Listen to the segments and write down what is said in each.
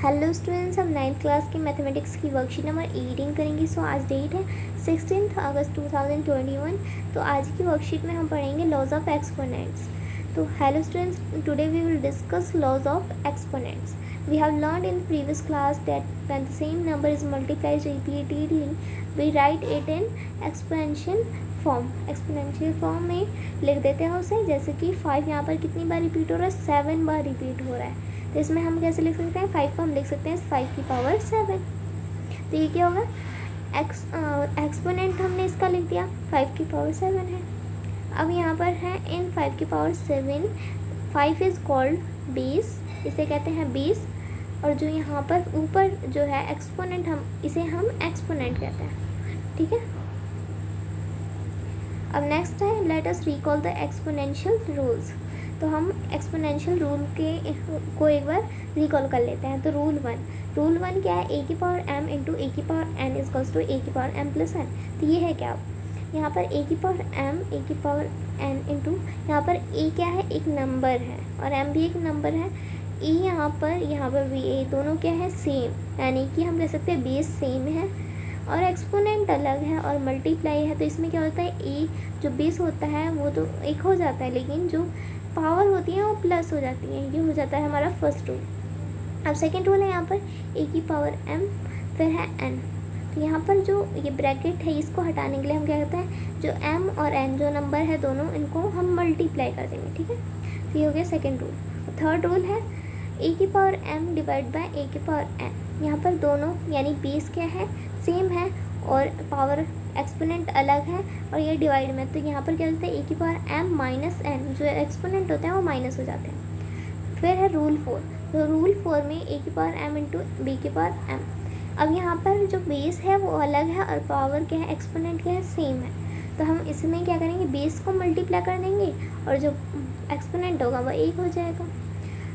Hello students, हम 9th class की mathematics की वर्कशीट नंबर 18 करेंगे। सो आज डेट है 16 अगस्त 2021। तो आज की वर्कशीट में हम पढ़ेंगे लॉज ऑफ एक्सपोनेंट्स। तो hello students, today we will discuss laws of exponents. We have learned in previous class that when the same number is multiplied repeatedly, we write it in exponential form. Exponential form में लिख देते हैं उसे, जैसे कि 5 यहाँ पर कितनी बार रिपीट हो रहा है, 7 बार रिपीट हो रहा है। तो इसमें हम कैसे लिख सकते हैं, 5 को हम लिख सकते हैं 5 की पावर 7। तो ये क्या होगा, एक्सपोनेंट हमने इसका लिख दिया, 5 की पावर 7 है। अब यहाँ पर है इन 5 की पावर 7, 5 इज़ कॉल्ड बेस, इसे कहते हैं बेस। और जो यहाँ पर ऊपर जो है एक्सपोनेंट, इसे हम एक्सपोनेंट कहते हैं, ठीक है। अब नेक्स्ट है, let us recall the exponential rules. तो हम एक्सपोनेंशियल रूल को एक बार रिकॉल कर लेते हैं। तो रूल वन क्या है, ए की पावर एम इंटू ए की पावर एन इजकल्स टू ए की पावर एम प्लस एन। तो ये है क्या, यहाँ पर ए की पावर एम, ए की पावर एन इंटू, यहाँ पर ए क्या है, एक नंबर है, और एम भी एक नंबर है। ई यहाँ पर भी ए, दोनों क्या है, सेम, यानी कि हम कह सकते हैं बेस सेम है और एक्सपोनेंट अलग है और मल्टीप्लाई है। तो इसमें क्या होता है, ए जो बेस होता है वो तो एक हो जाता है, लेकिन जो पावर होती है वो प्लस हो जाती है। ये हो जाता है हमारा फर्स्ट रूल। अब सेकंड रूल है यहाँ पर ए की पावर एम, फिर है एन। तो यहाँ पर जो ये ब्रैकेट है इसको हटाने के लिए हम क्या करते हैं, जो एम और एन जो नंबर है दोनों, इनको हम मल्टीप्लाई कर देंगे, ठीक है। तो ये हो गया सेकेंड रूल। थर्ड रूल है ए की पावर एम डिवाइड बाय ए की पावर एन। यहाँ पर दोनों यानी बेस क्या है, सेम है और पावर एक्सपोनेंट अलग है और ये डिवाइड में। तो यहाँ पर क्या होता है, ए की पावर एम माइनस एन, जो एक्सपोनेंट होते हैं वो माइनस हो जाते हैं। फिर है रूल 4। तो रूल 4 में ए की पावर एम इंटू बी की पावर एम। अब यहाँ पर जो बेस है वो अलग है और पावर क्या है, एक्सपोनेंट क्या है, सेम है। तो हम इसमें क्या करेंगे, बेस को मल्टीप्लाई कर देंगे और जो एक्सपोनेंट होगा वो 1 हो जाएगा।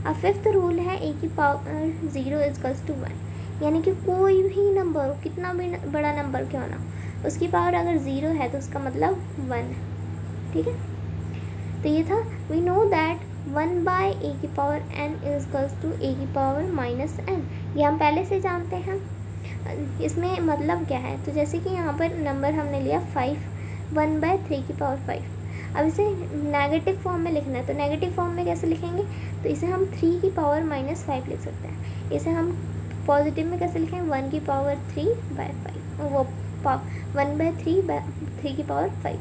अब फिफ्थ रूल है ए की पावर 0 इजकल्स टू 1, यानी कि कोई भी नंबर हो, कितना भी बड़ा नंबर क्यों ना, उसकी पावर अगर 0 है तो उसका मतलब 1 है, ठीक है। तो ये था, वी नो दैट 1 बाय ए की पावर एन इजकल्स टू ए की पावर माइनस एन। ये हम पहले से जानते हैं। इसमें मतलब क्या है, तो जैसे कि यहाँ पर नंबर हमने लिया 5, 1 बाय 3 की पावर 5। अब इसे नेगेटिव फॉर्म में लिखना है, तो नेगेटिव फॉर्म में कैसे लिखेंगे, तो इसे हम 3 की पावर माइनस 5 लिख सकते हैं। इसे हम पॉजिटिव में कैसे लिखेंगे, 1 की पावर 3 बाय 5, वो 1 बाय 3 की पावर 5।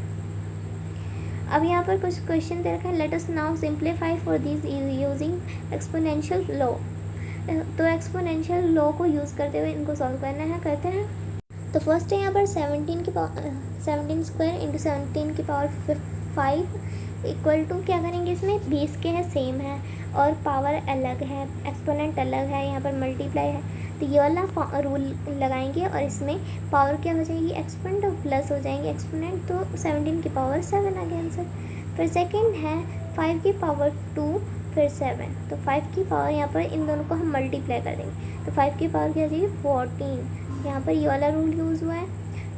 अब यहाँ पर कुछ क्वेश्चन दे रखा है, late us now simplify for this using exponential law. तो एक्सपोनेंशियल लॉ को यूज़ करते हुए इनको सॉल्व करना है, करते हैं। तो फर्स्ट है यहाँ पर 17 स्क्वायर इंटू 17 की पावर 5 इक्वल टू, क्या करेंगे, इसमें बेस के है सेम है और पावर अलग है, एक्सपोनेंट अलग है, यहाँ पर मल्टीप्लाई है। तो ये वाला रूल लगाएंगे और इसमें पावर क्या हो जाएगी, एक्सपोनेंट और प्लस हो जाएंगे एक्सपोनेंट। तो 17 की पावर 7 आ गया आंसर। फिर सेकंड है 5 की पावर 2 फिर 7। तो 5 की पावर यहाँ पर इन दोनों को हम मल्टीप्लाई कर देंगे, तो 5 की पावर क्या हो जाएगी, 14। यहाँ पर ये वाला रूल यूज़ हुआ है।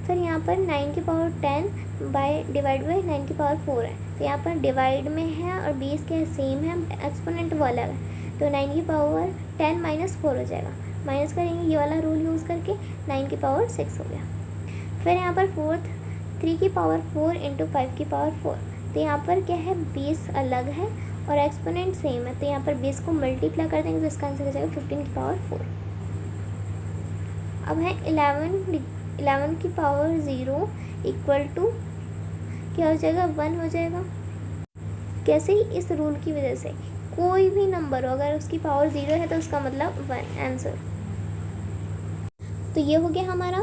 फिर यहाँ पर 9 की पावर 10 बाय डिवाइड बाई 9 की पावर 4 है। तो यहाँ पर डिवाइड में है और बेस क्या है, सेम है, एक्सपोनेंट वो अलग है। तो 9 की पावर 10 माइनस 4 हो जाएगा, माइनस करेंगे ये वाला रूल यूज़ करके, 9 की पावर 6 हो गया। फिर यहाँ पर फोर्थ 3 की पावर 4 इंटू 5 की पावर 4। तो यहाँ पर क्या है, बेस अलग है और एक्सपोनेंट सेम है, तो यहाँ पर बेस को मल्टीप्लाई कर देंगे तो इसका आंसर हो जाएगा 15 की पावर 4। अब है 11 की पावर 0 इक्वल टू क्या हो जाएगा, 1 हो जाएगा। कैसे, इस रूल की वजह से कोई भी नंबर हो अगर उसकी पावर 0 है तो उसका मतलब 1 आंसर। तो ये हो गया हमारा।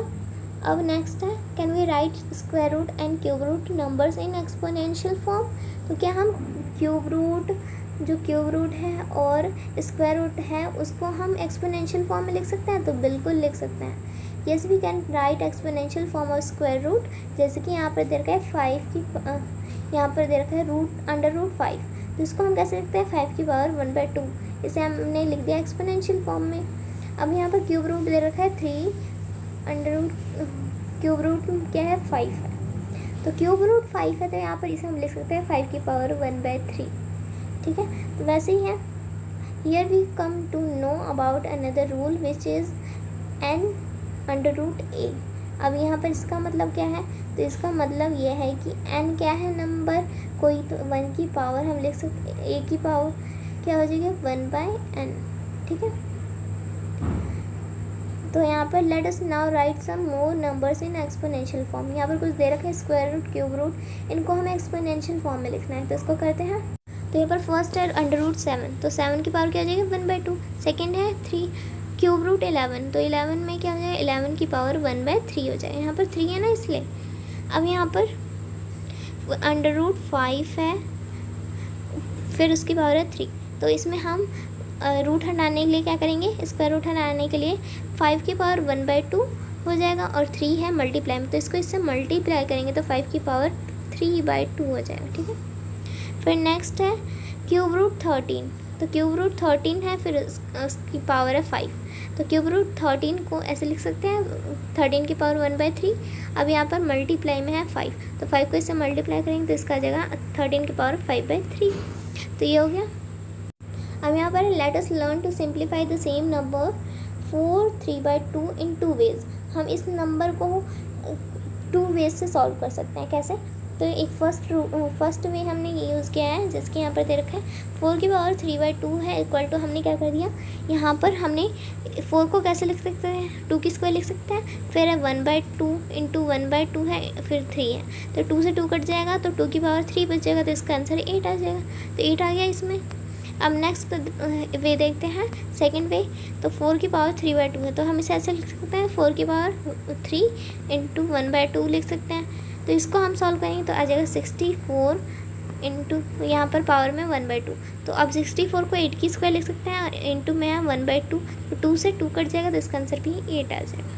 अब नेक्स्ट है, can we write square root and cube root numbers in exponential form. तो क्या हम क्यूब रूट है और स्क्वायर रूट है उसको हम एक्सपोनेंशियल फॉर्म में लिख सकते हैं, तो बिल्कुल लिख सकते हैं। Yes we can write exponential form of square root. जैसे कि यहाँ पर दे रखा है 5 की, यहाँ पर दे रखा है √5, तो इसको हम कैसे लिखते हैं, 5 की पावर 1/2। इसे हमने लिख दिया एक्सपोनेंशियल फॉर्म में। अब यहाँ पर क्यूब रूट दे रखा है 3, क्यूब रूट क्या है, 5 है। तो क्यूब रूट 5 है तो यहाँ पर इसे हम लिख सकते हैं 5 की पावर 1/3, ठीक है। तो वैसे ही है, here we come to know about another rule which is n under root a। अब यहाँ पर इसका मतलब क्या है, तो इसका मतलब ये है कि n क्या है नंबर, कोई तो 1 की पावर हम लिख सकते, a की पावर क्या हो जाएगी 1/n, ठीक है। तो यहाँ पर let us now write some more numbers in exponential form. यहाँ पर कुछ दे रखा है स्क्वायर रूट, क्यूब रूट, इनको हमें एक्सपोनेंशियल फॉर्म में लिखना है, तो इसको करते हैं। तो यहाँ पर फर्स्ट है अंडर रूट 7, तो 7 की पावर क्या हो जाएगी 1/2। सेकेंड है 3 क्यूब रूट 11, तो 11 में क्या हो जाएगा 11 की पावर 1/3 हो जाएगा, यहाँ पर 3 है ना इसलिए। अब यहाँ पर अंडर रूट 5 है, फिर उसकी पावर है 3, तो इसमें हम रूट हटाने के लिए क्या करेंगे, स्क्वायर रूट हटाने के लिए 5 की पावर 1/2 हो जाएगा और 3 है मल्टीप्लाई में, तो इसको इससे मल्टीप्लाई करेंगे तो 5 की पावर 3/2 हो जाएगा, ठीक है। फिर नेक्स्ट है क्यूब रूट 13, तो क्यूब रूट 13 है, फिर उसकी पावर है 5, तो क्यूब रूट 13 को ऐसे लिख सकते हैं 13 की पावर 1/3। अब यहाँ पर मल्टीप्लाई में है 5, तो 5 को इससे मल्टीप्लाई करेंगे तो इसका आ जाएगा 13 की पावर 5/3, तो ये हो गया। अब यहाँ पर let us learn to simplify the same number 4 3/2 in 2 ways. हम इस नंबर को 2 वेज से सॉल्व कर सकते हैं, कैसे, तो एक फर्स्ट वे हमने ये यूज़ किया है, जिसके यहाँ पर दे रखा है 4 की पावर 3/2 है इक्वल टू, हमने क्या कर दिया यहाँ पर हमने 4 को कैसे लिख सकते हैं 2 की स्क्वायर लिख सकते हैं, फिर है 1/2 इंटू 1/2 है, फिर 3 है, तो 2 से 2 कट जाएगा तो 2 की पावर 3 बच जाएगा, तो इसका आंसर 8 आ जाएगा, तो 8 आ गया इसमें। अब नेक्स्ट वे देखते हैं सेकंड वे, तो 4 की पावर 3/2 है, तो हम इसे ऐसे लिख सकते हैं 4 की पावर 3 इंटू 1/2 लिख सकते हैं, तो इसको हम सॉल्व करेंगे तो आ जाएगा 64 इंटू यहाँ पर पावर में 1/2, तो अब 64 को 8 की स्क्वायर लिख सकते हैं, इंटू में 1/2, तो 2 से 2 कट जाएगा तो इसका आंसर भी 8 आ जाएगा।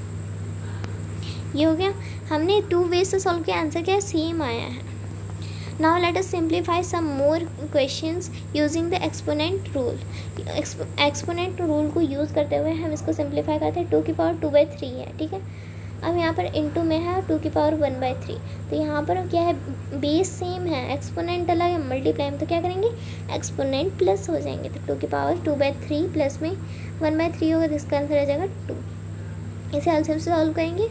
ये हो गया, हमने 2 वेज से सॉल्व किया, आंसर क्या है सेम आया है। Now let us simplify some more questions using the exponent rule. Exponent rule को यूज़ करते हुए हम इसको सिंप्लीफाई करते हैं, 2 की पावर 2/3 है, ठीक है। अब यहाँ पर इंटू में है 2 की पावर 1/3, तो यहाँ पर क्या है बेस सेम है, एक्सपोनेंट अलग है, मल्टीप्लाई में तो क्या करेंगे एक्सपोनेंट प्लस हो जाएंगे, तो 2 की पावर 2/3 प्लस में 1/3 होगा, तो इसका आंसर आ जाएगा 2। इसे एलसीएम से सॉल्व करेंगे।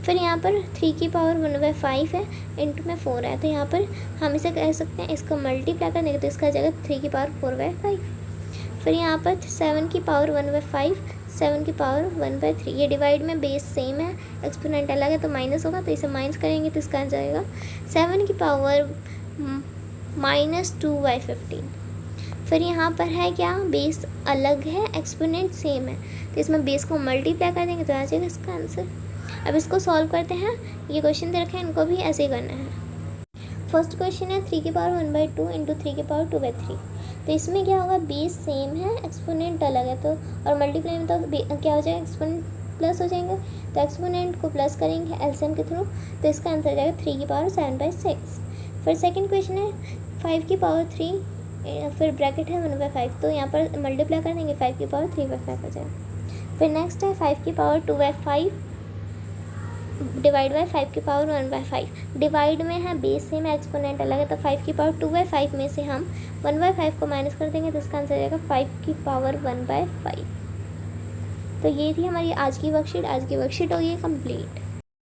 फिर यहाँ पर 3 की पावर 1/5 है, इंटू में 4 है, तो यहाँ पर हम इसे कह सकते हैं इसको मल्टीप्लाई करने के, तो इसका आ जाएगा 3 की पावर 4/5। फिर यहाँ पर 7 की पावर 1/5, 7 की पावर 1/3, ये डिवाइड में बेस सेम है, एक्सपोनेंट अलग है तो माइनस होगा, तो इसे माइनस करेंगे तो इसका आ जाएगा 7 की पावर -2/15। फिर यहाँ पर है क्या बेस अलग है, एक्सपोनेंट सेम है, तो इसमें बेस को मल्टीप्लाई कर देंगे तो आ जाएगा इसका आंसर। अब इसको सॉल्व करते हैं, ये क्वेश्चन दे रखे हैं, इनको भी ऐसे ही करना है। फर्स्ट क्वेश्चन है 3 की पावर 1/2 इंटू 3 की पावर 2/3, तो इसमें क्या होगा बेस सेम है, एक्सपोनेंट अलग है, तो और मल्टीप्लाई में तो क्या हो जाएगा एक्सपोनेंट प्लस हो जाएंगे, तो एक्सपोनेंट को प्लस करेंगे एलसीएम के थ्रू, तो इसका आंसर आ जाएगा 3 की पावर 7/6। फिर सेकेंड क्वेश्चन है 5 की पावर 3, फिर ब्रैकेट है 1/5, तो यहाँ पर मल्टीप्लाई कर देंगे 5 की पावर 3/5 हो जाएगा। फिर नेक्स्ट है 5 की पावर 2/5 डिवाइड बाई 5 की पावर 1/5, डिवाइड में है बेस सेम है, एक्सपोनेंट अलग है, तो 5 की पावर 2/5 में से हम 1/5 को माइनस कर देंगे, तो इसका आंसर आ जाएगा 5 की पावर 1/5। तो ये थी हमारी आज की वर्कशीट। आज की वर्कशीट हो गई कंप्लीट।